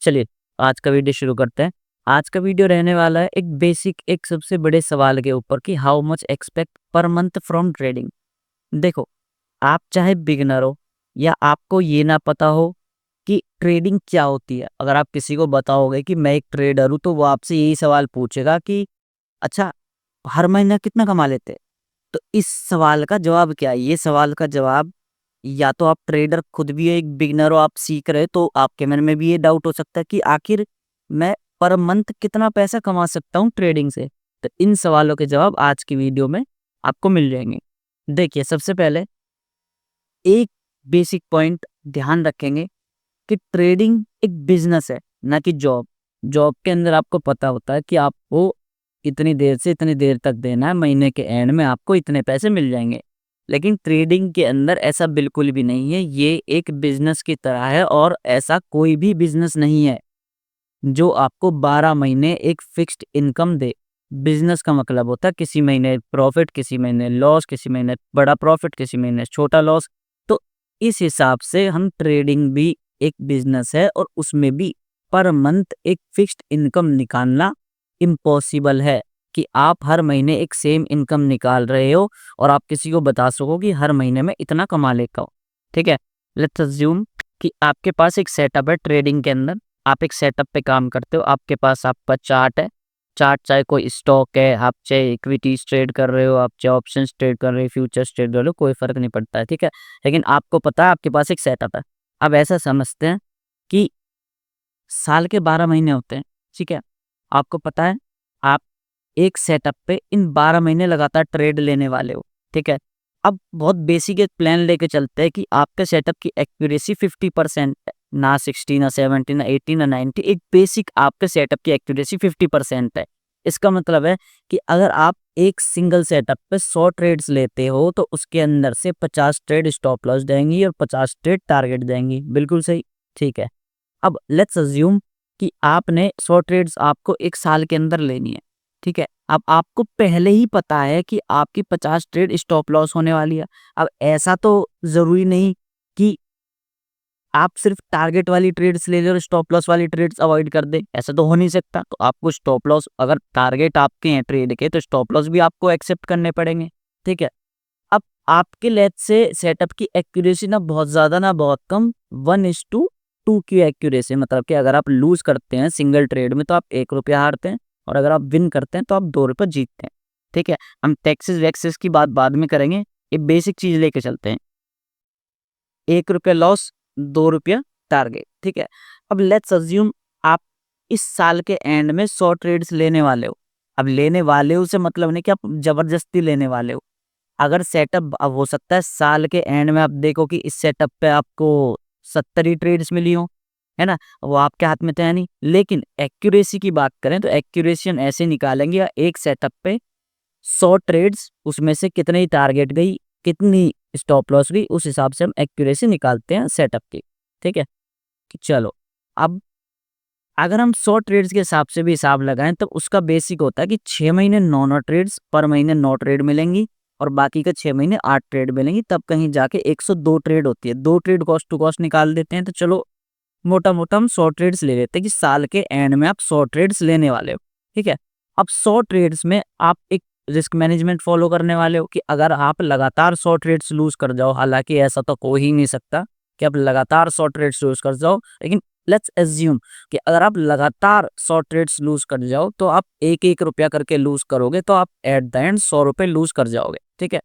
चलिए, आज का वीडियो शुरू करते हैं। आज का वीडियो रहने वाला है एक बेसिक एक सबसे बड़े सवाल के ऊपर कि how much expect per month from trading. देखो, आप चाहे बिगिनर हो या आपको ये ना पता हो कि ट्रेडिंग क्या होती है, अगर आप किसी को बताओगे कि मैं एक ट्रेडर हूँ, तो वो आपसे यही सवाल पूछेगा कि अच्छा, हर महीना कितना कमा लेते हैं? तो इस सवाल का जवाब क्या है? ये सवाल का जवाब, या तो आप ट्रेडर खुद भी एक बिगिनर हो, आप सीख रहे हो, तो आपके मन में भी ये डाउट हो सकता है कि आखिर मैं पर मंथ कितना पैसा कमा सकता हूँ ट्रेडिंग से। तो इन सवालों के जवाब आज की वीडियो में आपको मिल जाएंगे। देखिए, सबसे पहले एक बेसिक पॉइंट ध्यान रखेंगे कि ट्रेडिंग एक बिजनेस है, ना कि जॉब। जॉब के अंदर आपको पता होता है कि आपको इतनी देर से इतनी देर तक देना है, महीने के एंड में आपको इतने पैसे मिल जाएंगे। लेकिन ट्रेडिंग के अंदर ऐसा बिल्कुल भी नहीं है। ये एक बिजनेस की तरह है और ऐसा कोई भी बिजनेस नहीं है जो आपको 12 महीने एक फिक्स्ड इनकम दे। बिजनेस का मतलब होता है किसी महीने प्रॉफिट, किसी महीने लॉस, किसी महीने बड़ा प्रॉफिट, किसी महीने छोटा लॉस। तो इस हिसाब से हम ट्रेडिंग भी एक बिजनेस है और उसमें भी पर मंथ एक फिक्स्ड इनकम निकालना इम्पॉसिबल है कि आप हर महीने एक सेम इनकम निकाल रहे हो और आप किसी को बता सको कि हर महीने में इतना कमा लेता हूँ। ठीक है, लेट्स अज्यूम कि आपके पास एक सेटअप है ट्रेडिंग के अंदर। आप एक सेटअप पे काम करते हो, आपके पास आपका चार्ट है। चार्ट चाहे कोई स्टॉक है, आप चाहे इक्विटीज ट्रेड कर रहे हो, आप चाहे ऑप्शंस ट्रेड कर रहे हो, फ्यूचर्स ट्रेड कर रहे हो, कोई फर्क नहीं पड़ता है। ठीक है, लेकिन आपको पता है आपके पास एक सेटअप है। अब ऐसा समझते हैं कि साल के 12 महीने होते हैं। ठीक है, आपको पता है आप एक सेटअप पे इन 12 महीने लगातार ट्रेड लेने वाले हो। ठीक है, अब बहुत बेसिक एक प्लान लेके चलते हैं कि आपके सेटअप की एक्यूरेसी 50% है, ना 60, ना 70, ना 80, ना 90। एक बेसिक आपके सेटअप की एक्यूरेसी 50% है। इसका मतलब है कि अगर आप एक सिंगल सेटअप पे 100 ट्रेड्स लेते हो तो उसके अंदर से 50 ट्रेड स्टॉप लॉस देंगी और 50 ट्रेड टारगेट देंगी। बिल्कुल सही। ठीक है, अब लेट्स अज्यूम कि आपने 100 ट्रेड्स आपको एक साल के अंदर लेनी है। ठीक है, अब आपको पहले ही पता है कि आपकी 50 ट्रेड स्टॉप लॉस होने वाली है। अब ऐसा तो जरूरी नहीं कि आप सिर्फ टारगेट वाली ट्रेड्स ले ले और स्टॉप लॉस वाली ट्रेड्स अवॉइड कर दे, ऐसा तो हो नहीं सकता। तो आपको स्टॉप लॉस, अगर टारगेट आपके हैं ट्रेड के, तो स्टॉप लॉस भी आपको एक्सेप्ट करने पड़ेंगे। ठीक है, अब आपके लेट्स से सेटअप की एक्यूरेसी ना बहुत ज्यादा ना बहुत कम, 1:2 की एक्यूरेसी, मतलब कि अगर आप लूज करते हैं सिंगल ट्रेड में तो आप 1 रुपया हारते हैं, और अगर आप विन करते हैं तो आप 2 रुपये जीतते हैं। ठीक है, हम टैक्सेस वैक्सेस की बात बाद में करेंगे, ये बेसिक चीज लेके चलते हैं। 1 रुपया लॉस, 2 रुपया टारगेट। ठीक है, अब लेट्स अज्यूम आप इस साल के एंड में 100 ट्रेड्स लेने वाले हो। अब लेने वाले हो से मतलब नहीं कि आप जबरदस्ती लेने वाले हो। अगर सेटअप, अब हो सकता है साल के एंड में आप देखो कि इस सेटअप पे आपको 70 ही ट्रेड्स मिली हो, है ना, वो आपके हाथ में तो है नहीं। लेकिन एक्यूरेसी की बात करें तो एक्यूरेसी हम ऐसे निकालेंगे, या एक सेटअप पे 100 ट्रेड्स, उसमें से कितनी टारगेट गई, कितनी स्टॉप लॉस गई, उस हिसाब से हम एक्यूरेसी निकालते हैं सेटअप की। ठीक है, कि चलो, अब अगर हम 100 ट्रेड्स के हिसाब से भी हिसाब लगाएं तो उसका बेसिक होता है कि 6 महीने 9 ट्रेड्स, पर महीने 9 ट्रेड मिलेंगी और बाकी का 6 महीने 8 ट्रेड मिलेंगी, तब कहीं जाके 102 ट्रेड होती है। 2 ट्रेड कॉस्ट टू कॉस्ट निकाल देते हैं, तो चलो मोटा मोटा हम 100 ट्रेड्स ले लेते हैं कि साल के एंड में आप 100 ट्रेड्स लेने वाले हो। ठीक है, अब 100 ट्रेड्स में आप एक रिस्क मैनेजमेंट फॉलो करने वाले हो कि अगर आप लगातार 100 ट्रेड्स लूज कर जाओ, हालांकि ऐसा तो हो ही नहीं सकता कि आप लगातार 100 ट्रेड्स लूज कर जाओ, लेकिन लेट्स एज्यूम कि अगर आप लगातार 100 ट्रेड्स लूज कर जाओ तो आप 1-1 रुपया करके लूज करोगे, तो आप एट द एंड 100 रुपये लूज कर जाओगे। ठीक है,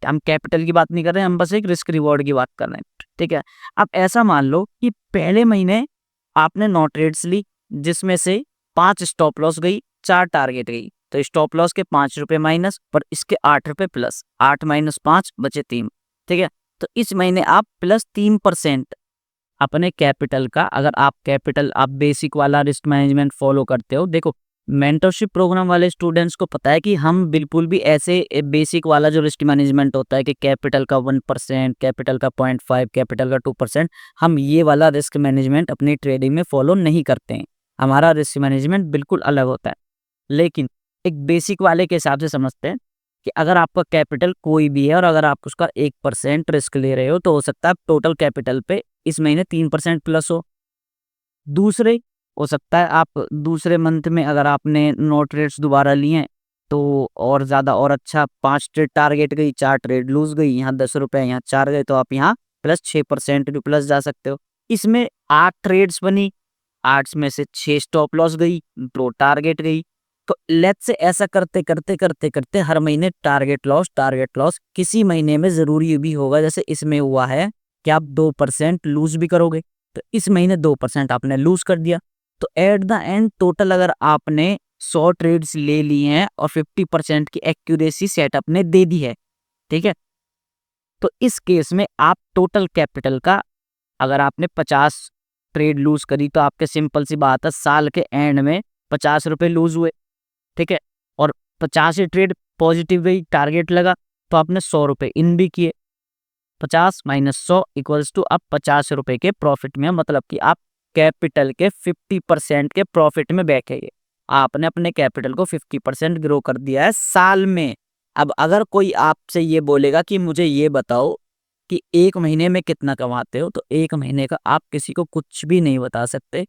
हम कैपिटल की बात नहीं कर रहे हैं, हम बस एक रिस्क रिवॉर्ड की बात कर रहे हैं। ठीक है, अब ऐसा मान लो कि पहले महीने आपने 9 ट्रेड्स ली, जिसमें से 5 स्टॉप लॉस गई, 4 टारगेट गई, तो स्टॉप लॉस के 5 रुपये माइनस और इसके 8 रुपये प्लस, 8 माइनस 5 बचे 3। ठीक है, तो इस महीने आप प्लस 3% अपने कैपिटल का, अगर आप कैपिटल, आप बेसिक वाला रिस्क मैनेजमेंट फॉलो करते हो। देखो, मेंटरशिप प्रोग्राम वाले स्टूडेंट्स को पता है कि हम बिल्कुल भी ऐसे बेसिक वाला जो रिस्क मैनेजमेंट होता है कि कैपिटल का 1%, कैपिटल का 0.5, कैपिटल का 2%, हम ये वाला रिस्क मैनेजमेंट अपनी ट्रेडिंग में फॉलो नहीं करते हैं। हमारा रिस्क मैनेजमेंट बिल्कुल अलग होता है। लेकिन एक बेसिक वाले के हिसाब से समझते हैं कि अगर आपका कैपिटल कोई भी है और अगर आप उसका 1% रिस्क ले रहे हो, तो हो सकता है टोटल कैपिटल पे इस महीने 3% प्लस हो। दूसरे हो सकता है आप दूसरे मंथ में अगर आपने नो ट्रेड्स दोबारा लिए हैं तो और ज़्यादा और अच्छा 5 ट्रेड टारगेट गई, 4 ट्रेड लूज़ गई, यहाँ 10 रुपए यहाँ 4 गए, तो आप यहाँ प्लस 6% भी प्लस जा सकते हो। इसमें 8 ट्रेड्स बनी, 8 में से 6 स्टॉप लॉस गई, 2 टारगेट गई। तो लेट्स से ऐसा करते हर महीने टारगेट लॉस किसी महीने में ज़रूरी भी होगा। जैसे इसमें हुआ है कि आप 2% लूज़ भी करोगे, तो इस महीने 2% आपने लूज़ कर दिया। तो एट द एंड टोटल अगर आपने 100 ट्रेड्स ले लिए हैं और 50% की एक्यूरेसी सेटअप ने दे दी है, ठीक है? तो इस केस में आप टोटल कैपिटल का अगर आपने 50 ट्रेड लूज़ करी तो आपके सिंपल सी बात है साल के एंड में 50 रुपए लूज़ हुए, ठीक है? और 50 ही ट्रेड पॉजिटिव गई, टारगेट लगा, तो आपने 100 रुपए इन भी किए। 50 माइनस 100 इक्वल्स टू आप 50 रुपए के प्रॉफिट में, मतलब कि आप कैपिटल के 50% के प्रॉफिट में बैठेंगे। आपने अपने कैपिटल को 50% ग्रो कर दिया है साल में। अब अगर कोई आपसे ये बोलेगा कि मुझे ये बताओ कि 1 महीने में कितना कमाते हो, तो 1 महीने का आप किसी को कुछ भी नहीं बता सकते,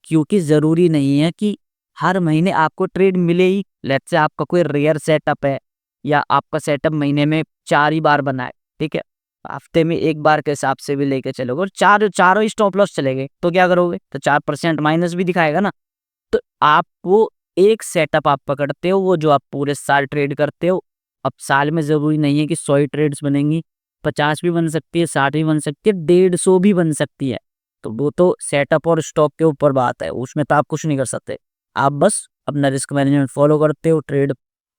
क्योंकि ज़रूरी नहीं है कि हर महीने आपको ट्रेड मिले ही। लेट्स से आपका कोई रेयर सेटअप है या आपका सेटअप महीने में 4 ही बार बना है, ठीक है? हफ्ते में 1 बार के हिसाब से भी लेके चलोगे और चारों ही स्टॉप लॉस चले गए, तो क्या करोगे? तो 4% माइनस भी दिखाएगा ना। तो आप वो एक सेटअप आप पकड़ते हो, वो जो आप पूरे साल ट्रेड करते हो। अब साल में ज़रूरी नहीं है कि 100 ही ट्रेड्स बनेंगी, 50 भी बन सकती है, 60 भी बन सकती है, 150 भी बन सकती है। तो वो तो सेटअप और स्टॉक के ऊपर बात है, उसमें तो आप कुछ नहीं कर सकते। आप बस अपना रिस्क मैनेजमेंट फॉलो करते हो, ट्रेड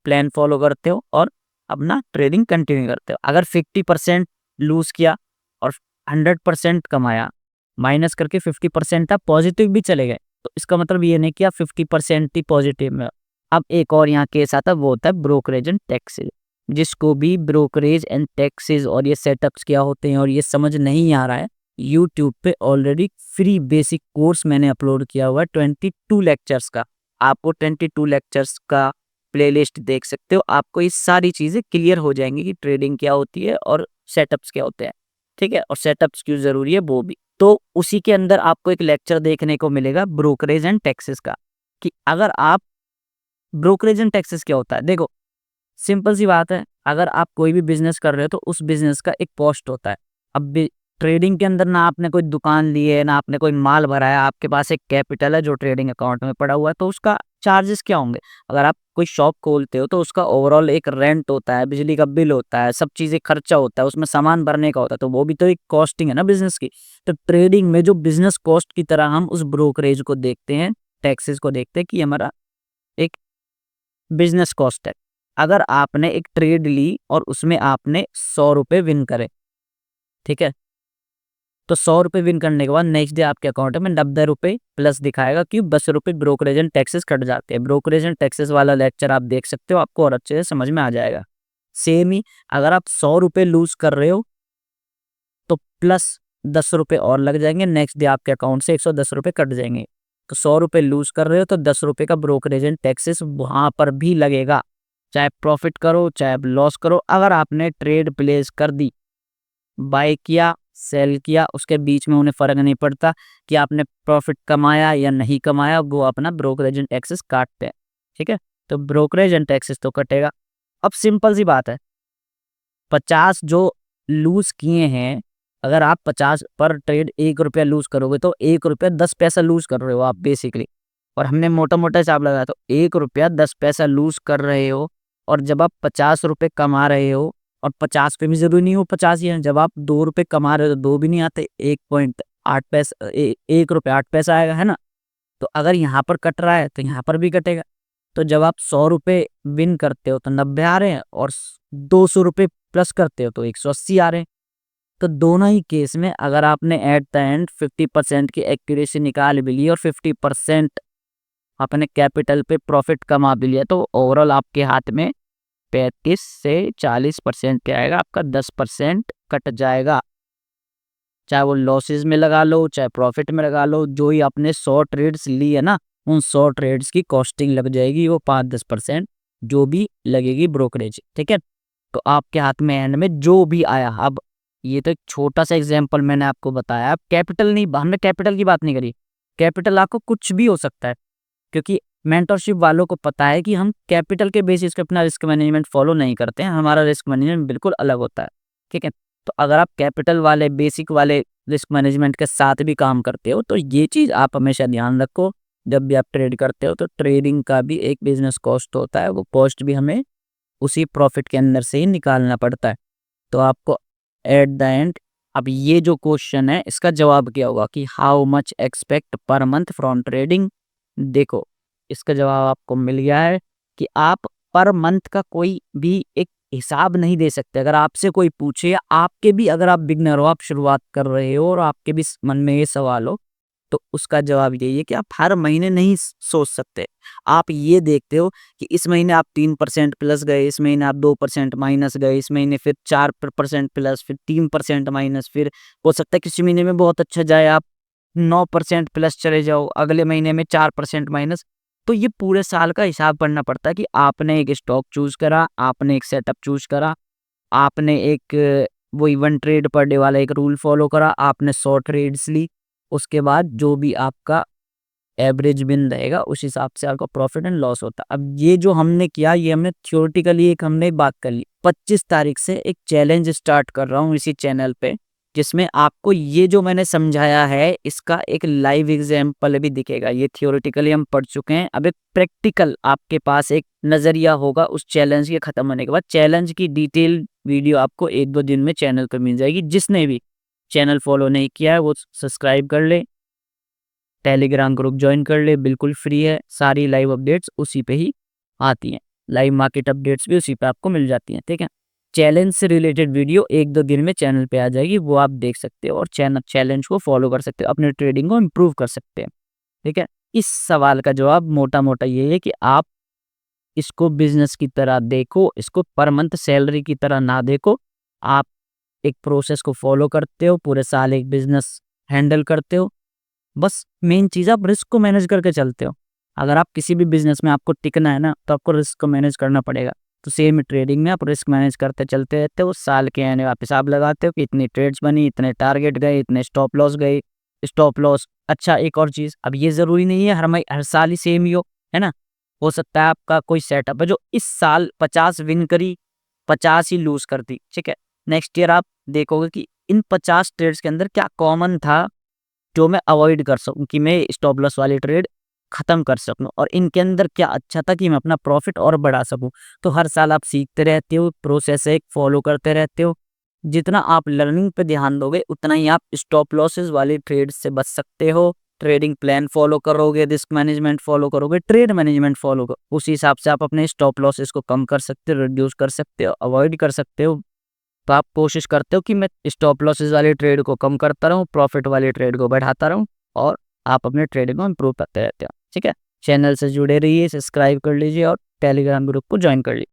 प्लान फॉलो करते हो और अपना ट्रेडिंग कंटिन्यू करते हो। अगर 50% लूज़ किया और 100% कमाया, माइनस करके 50% आप पॉजिटिव भी चले गए, तो इसका मतलब ये नहीं कि आप 50% ही पॉजिटिव में हो। अब एक और यहाँ केस आता है, वो होता है ब्रोकरेज एंड टैक्सेस। जिसको भी ब्रोकरेज एंड टैक्सेस और ये सेटअप्स क्या होते हैं और ये समझ नहीं आ रहा है, यूट्यूब पे ऑलरेडी फ्री बेसिक कोर्स मैंने अपलोड किया हुआ है 22 लेक्चर्स का। आपको 22 लेक्चर्स का प्लेलिस्ट देख सकते हो, आपको ये सारी चीज़ें क्लियर हो जाएंगी कि ट्रेडिंग क्या होती है और सेटअप्स क्या होते हैं, ठीक है? और सेटअप्स क्यों ज़रूरी है वो भी। तो उसी के अंदर आपको एक लेक्चर देखने को मिलेगा ब्रोकरेज एंड टैक्सेस का, कि अगर आप ब्रोकरेज एंड टैक्सेस क्या होता है। देखो, सिंपल सी बात है, अगर आप कोई भी बिजनेस कर रहे हो तो उस बिजनेस का एक कॉस्ट होता है। अब ट्रेडिंग के अंदर ना आपने कोई दुकान ली है, ना आपने कोई माल भरा है, आपके पास एक कैपिटल है जो ट्रेडिंग अकाउंट में पड़ा हुआ है, तो उसका चार्जेस क्या होंगे? अगर आप कोई शॉप खोलते हो तो उसका ओवरऑल एक रेंट होता है, बिजली का बिल होता है, सब चीज़ें खर्चा होता है, उसमें सामान भरने का होता है, तो वो भी तो एक कॉस्टिंग है ना बिजनेस की। तो ट्रेडिंग में जो बिजनेस कॉस्ट की तरह हम उस ब्रोकरेज को देखते हैं, टैक्सेस को देखते हैं, कि हमारा एक बिजनेस कॉस्ट है। अगर आपने एक ट्रेड ली और उसमें आपने 100 रुपए विन करे, ठीक है? तो 100 रुपए विन करने के बाद नेक्स्ट डे आपके अकाउंट में 90 रुपए प्लस दिखाएगा, कि 10 रुपए ब्रोकरेज एंड टैक्सेस कट जाते हैं। ब्रोकरेज एंड टैक्सेस वाला लेक्चर आप देख सकते हो, आपको और अच्छे से समझ में आ जाएगा। सेम ही अगर आप 100 रुपए लूज कर रहे हो तो प्लस 10 रुपए और लग जाएंगे, नेक्स्ट डे आपके अकाउंट से 110 रुपए कट जाएंगे। तो 100 रुपए लूज कर रहे हो तो 10 रुपए का ब्रोकरेज एंड टैक्सेस वहां पर भी लगेगा, चाहे प्रॉफिट करो चाहे लॉस करो। अगर आपने ट्रेड प्लेस कर दी, बाय किया सेल किया, उसके बीच में उन्हें फर्क नहीं पड़ता कि आपने प्रॉफिट कमाया या नहीं कमाया, वो अपना ब्रोकरेज एंड टैक्सेस काटते हैं, ठीक है? तो ब्रोकरेज एंड टैक्सेस तो कटेगा। अब सिंपल सी बात है, 50 जो लूज किए हैं, अगर आप 50 पर ट्रेड 1 रुपया लूज करोगे तो 1 रुपया 10 पैसा लूज कर रहे हो आप बेसिकली। और हमने मोटा मोटा हिसाब लगाया तो 1 रुपया 10 पैसा लूज कर रहे हो। और जब आप 50 रुपये कमा रहे हो, और 50 पे भी जरूरी नहीं हो 50 ही है, जब आप 2 रुपये कमा रहे हो तो 2 भी नहीं आते, 1.8 पैसा 1 रुपया 8 पैसा आएगा, है ना? तो अगर यहाँ पर कट रहा है तो यहाँ पर भी कटेगा। तो जब आप 100 रुपये विन करते हो तो 90 आ रहे हैं, और 200 रुपये प्लस करते हो तो 180 आ रहे हैं। तो दोनों ही केस में अगर आपने एट द एंड 50% की एक्यूरेसी निकाल भी ली और 50% अपने कैपिटल पे प्रॉफिट कमा भी लिया, तो ओवरऑल आपके हाथ में 35 से 40% क्या आएगा, आपका 10% कट जाएगा। चाहे वो लॉसेस में लगा लो चाहे प्रॉफिट में लगा लो, जो ही आपने 100 ट्रेड्स ली है ना, उन 100 ट्रेड्स की कॉस्टिंग लग जाएगी, वो 5-10% जो भी लगेगी ब्रोकरेज, ठीक है? तो आपके हाथ में एंड में जो भी आया। अब ये तो एक छोटा सा एग्जांपल मैंने आपको बताया, अब कैपिटल नहीं, हमने कैपिटल की बात नहीं करी, कैपिटल आपको कुछ भी हो सकता है, क्योंकि मेंटरशिप वालों को पता है कि हम कैपिटल के बेसिस पे अपना रिस्क मैनेजमेंट फॉलो नहीं करते हैं, हमारा रिस्क मैनेजमेंट बिल्कुल अलग होता है, ठीक है। तो अगर आप कैपिटल वाले बेसिक वाले रिस्क मैनेजमेंट के साथ भी काम करते हो तो ये चीज़ आप हमेशा ध्यान रखो, जब भी आप ट्रेड करते हो तो ट्रेडिंग का भी एक बिजनेस कॉस्ट होता है, वो कॉस्ट भी हमें उसी प्रॉफिट के अंदर से ही निकालना पड़ता है। तो आपको एट द एंड अब ये जो क्वेश्चन है इसका जवाब क्या होगा कि how much expect per month from trading. देखो, इसका जवाब आपको मिल गया है कि आप पर मंथ का कोई भी एक हिसाब नहीं दे सकते। अगर आपसे कोई पूछे या आपके भी, अगर आप बिगनर हो, आप शुरुआत कर रहे हो और आपके भी मन में ये सवाल हो, तो उसका जवाब यही है कि आप हर महीने नहीं सोच सकते। आप ये देखते हो कि इस महीने आप 3% प्लस गए, इस महीने आप 2% माइनस गए, इस महीने फिर 4% प्लस, फिर 3% माइनस, फिर हो सकता है किसी महीने में बहुत अच्छा जाए, आप 9% प्लस चले जाओ, अगले महीने में 4% माइनस। तो ये पूरे साल का हिसाब पढ़ना पड़ता है कि आपने एक स्टॉक चूज करा, आपने एक सेटअप चूज करा, आपने एक वही 1 ट्रेड पर डे वाला एक रूल फॉलो करा, आपने 100 ट्रेड्स ली, उसके बाद जो भी आपका एवरेज बिन रहेगा उस हिसाब से आपका प्रॉफिट एंड लॉस होता है। अब ये जो हमने किया, ये हमने थ्योरेटिकली एक हमने बात कर ली। 25 तारीख से एक चैलेंज स्टार्ट कर रहा हूँ इसी चैनल पे, जिसमें आपको ये जो मैंने समझाया है इसका एक लाइव एग्जाम्पल भी दिखेगा। ये थ्योरेटिकली हम पढ़ चुके हैं, अब एक प्रैक्टिकल आपके पास एक नजरिया होगा उस चैलेंज के खत्म होने के बाद। चैलेंज की डिटेल वीडियो आपको 1-2 दिन में चैनल पर मिल जाएगी। जिसने भी चैनल फॉलो नहीं किया है वो सब्सक्राइब कर ले, टेलीग्राम ग्रुप ज्वाइन कर ले, बिल्कुल फ्री है। सारी लाइव अपडेट्स उसी पे ही आती हैं, लाइव मार्केट अपडेट्स भी उसी पे आपको मिल जाती हैं, ठीक है। चैलेंज से रिलेटेड वीडियो 1-2 दिन में चैनल पे आ जाएगी, वो आप देख सकते हो और चैलेंज को फॉलो कर सकते हो, अपने ट्रेडिंग को इम्प्रूव कर सकते हैं, ठीक है। इस सवाल का जवाब मोटा मोटा ये है कि आप इसको बिजनेस की तरह देखो, इसको पर मंथ सैलरी की तरह ना देखो। आप एक प्रोसेस को फॉलो करते हो, पूरे साल एक बिजनेस हैंडल करते हो, बस मेन चीज़ आप रिस्क को मैनेज करके चलते हो। अगर आप किसी भी बिजनेस में आपको टिकना है ना, तो आपको रिस्क को मैनेज करना पड़ेगा। तो सेम ट्रेडिंग में आप रिस्क मैनेज करते चलते रहते हो, साल के एंड में आप हिसाब लगाते हो कि इतनी ट्रेड्स बनी, इतने टारगेट गए, इतने स्टॉप लॉस गए, स्टॉप लॉस। अच्छा, एक और चीज़, अब ये ज़रूरी नहीं है हर साल ही सेम ही है ना। हो सकता है आपका कोई सेटअप है जो इस साल 50 विन करी, 50 ही लूज़ कर दी, ठीक है। नेक्स्ट ईयर आप देखोगे कि इन 50 ट्रेड्स के अंदर क्या कॉमन था जो मैं अवॉइड कर सकूँ, कि मैं स्टॉप लॉस वाली ट्रेड खत्म कर सकूँ, और इनके अंदर क्या अच्छा था कि मैं अपना प्रॉफिट और बढ़ा सकूँ। तो हर साल आप सीखते रहते हो, प्रोसेस एक फॉलो करते रहते हो। जितना आप लर्निंग पे ध्यान दोगे उतना ही आप स्टॉप लॉसेस वाली ट्रेड से बच सकते हो। ट्रेडिंग प्लान फॉलो करोगे, रिस्क मैनेजमेंट फॉलो करोगे, ट्रेड मैनेजमेंट फॉलो करो, उसी हिसाब से आप अपने स्टॉप लॉसेस को कम कर सकते हो, रिड्यूस कर सकते हो, अवॉइड कर सकते हो। तो आप कोशिश करते हो कि मैं स्टॉप लॉसेस वाली ट्रेड को कम करता रहूं, प्रॉफिट वाली ट्रेड को बढ़ाता रहूं, और आप अपने ट्रेडिंग को इम्प्रूव करते रहते हो, ठीक है। चैनल से जुड़े रहिए, सब्सक्राइब कर लीजिए और टेलीग्राम ग्रुप को ज्वाइन कर लीजिए।